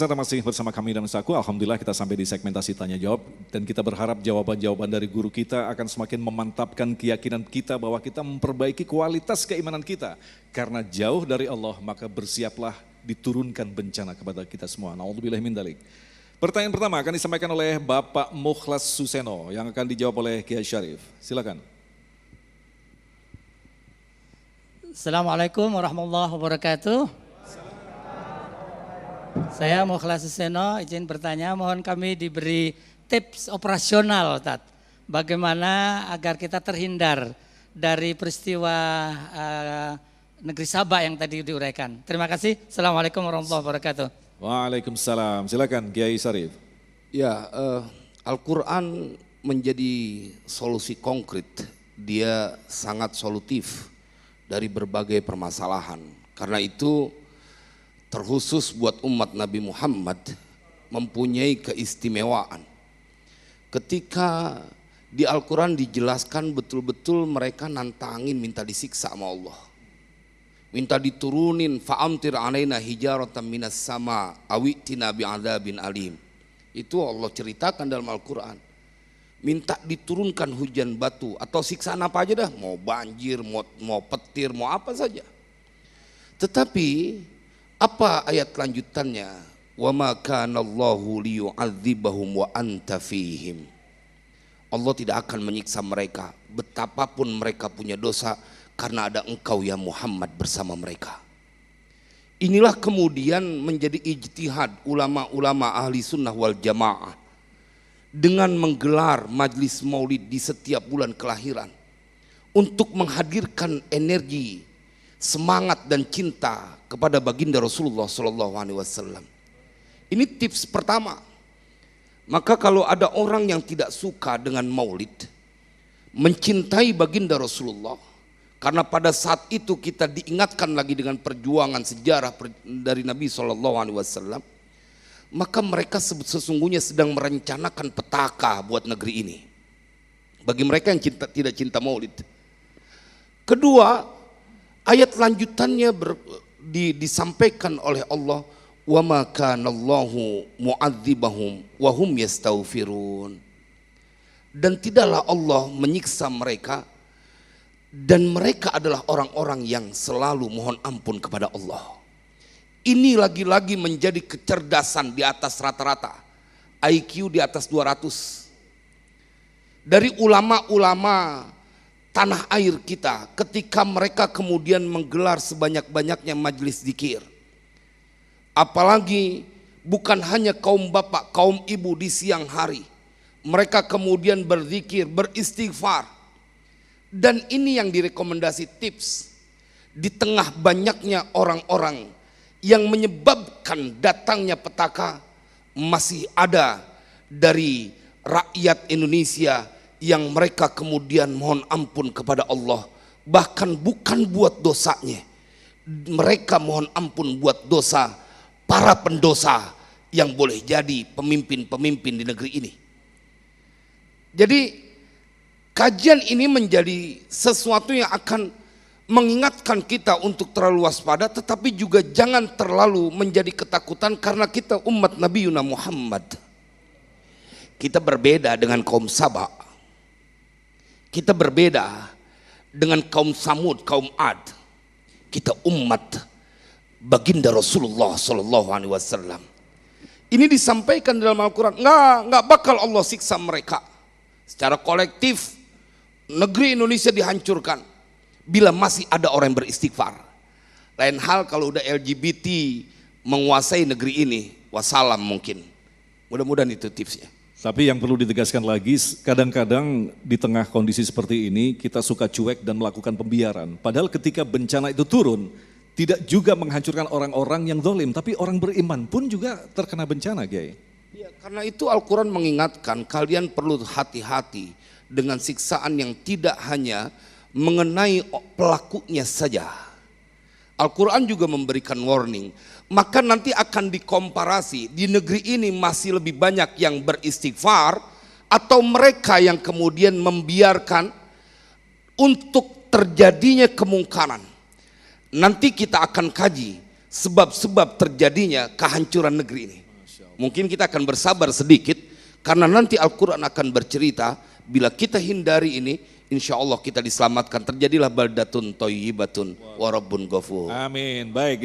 Anda masih bersama kami dan Saku, Alhamdulillah kita sampai di segmentasi tanya jawab dan kita berharap jawaban-jawaban dari guru kita akan semakin memantapkan keyakinan kita bahwa kita memperbaiki kualitas keimanan kita. Karena jauh dari Allah maka bersiaplah diturunkan bencana kepada kita semua. Na'udzubillah min dzalik. Pertanyaan pertama akan disampaikan oleh Bapak Mukhlas Suseno yang akan dijawab oleh Kiai Syarif. Silakan. Assalamualaikum warahmatullahi wabarakatuh. Saya Mukhlas Suseno, izin bertanya, mohon kami diberi tips operasional, Tat. Bagaimana agar kita terhindar dari peristiwa negeri Sabah yang tadi diuraikan. Terima kasih. Assalamualaikum warahmatullahi wabarakatuh. Waalaikumsalam. Silakan Kiai Syarif. Ya, Al-Quran menjadi solusi konkret. Dia sangat solutif dari berbagai permasalahan. Karena itu terkhusus buat umat Nabi Muhammad mempunyai keistimewaan. Ketika di Al-Quran dijelaskan betul-betul mereka nantangin minta disiksa sama Allah. Minta diturunin fa'amtir alaina hijaratan minas sama awitina bi'adzabin alim. Itu Allah ceritakan dalam Al-Quran. Minta diturunkan hujan batu atau siksaan apa aja dah. Mau banjir, mau petir, mau apa saja. Tetapi apa ayat lanjutannya? Wa ma kana Allahu liyu'adzibahum wa anta fihim. Allah tidak akan menyiksa mereka betapapun mereka punya dosa karena ada engkau ya Muhammad bersama mereka. Inilah kemudian menjadi ijtihad ulama-ulama ahli sunnah wal jamaah dengan menggelar majlis maulid di setiap bulan kelahiran untuk menghadirkan energi, semangat dan cinta kepada baginda Rasulullah SAW. Ini tips pertama. Maka kalau ada orang yang tidak suka dengan maulid, mencintai baginda Rasulullah, karena pada saat itu kita diingatkan lagi dengan perjuangan sejarah dari Nabi SAW, maka mereka sesungguhnya sedang merencanakan petaka buat negeri ini. Bagi mereka yang tidak cinta maulid. Kedua, ayat lanjutannya disampaikan oleh Allah, wa ma kana Allahu mu'adzibahum wa hum yastaghfirun. Dan tidaklah Allah menyiksa mereka dan mereka adalah orang-orang yang selalu mohon ampun kepada Allah. Ini lagi-lagi menjadi kecerdasan di atas rata-rata, IQ di atas 200. Dari ulama-ulama tanah air kita ketika mereka kemudian menggelar sebanyak-banyaknya majelis zikir. Apalagi bukan hanya kaum bapak, kaum ibu di siang hari. Mereka kemudian berzikir, beristighfar. Dan ini yang direkomendasi tips. Di tengah banyaknya orang-orang yang menyebabkan datangnya petaka, masih ada dari rakyat Indonesia yang mereka kemudian mohon ampun kepada Allah, bahkan bukan buat dosanya, mereka mohon ampun buat dosa para pendosa yang boleh jadi pemimpin-pemimpin di negeri ini. Jadi kajian ini menjadi sesuatu yang akan mengingatkan kita untuk terlalu waspada, tetapi juga jangan terlalu menjadi ketakutan karena kita umat Nabi Muhammad. Kita berbeda dengan kaum Sabah. Kita berbeda dengan kaum Samud, kaum Ad. Kita umat baginda Rasulullah SAW. Ini disampaikan dalam Al-Quran. Nggak bakal Allah siksa mereka. Secara kolektif negeri Indonesia dihancurkan bila masih ada orang yang beristighfar. Lain hal kalau udah LGBT menguasai negeri ini, wassalam mungkin. Mudah-mudahan itu tipsnya. Tapi yang perlu ditegaskan lagi, kadang-kadang di tengah kondisi seperti ini kita suka cuek dan melakukan pembiaran. Padahal ketika bencana itu turun, tidak juga menghancurkan orang-orang yang zalim, tapi orang beriman pun juga terkena bencana, Kiai. Ya, karena itu Al-Quran mengingatkan kalian perlu hati-hati dengan siksaan yang tidak hanya mengenai pelakunya saja. Al-Quran juga memberikan warning. Maka nanti akan dikomparasi di negeri ini masih lebih banyak yang beristighfar atau mereka yang kemudian membiarkan untuk terjadinya kemungkaran. Nanti kita akan kaji sebab-sebab terjadinya kehancuran negeri ini. Mungkin kita akan bersabar sedikit karena nanti Al-Quran akan bercerita bila kita hindari ini, insya Allah kita diselamatkan. Terjadilah baldatun thayyibatun wa rabbun ghafur. Amin. Baik.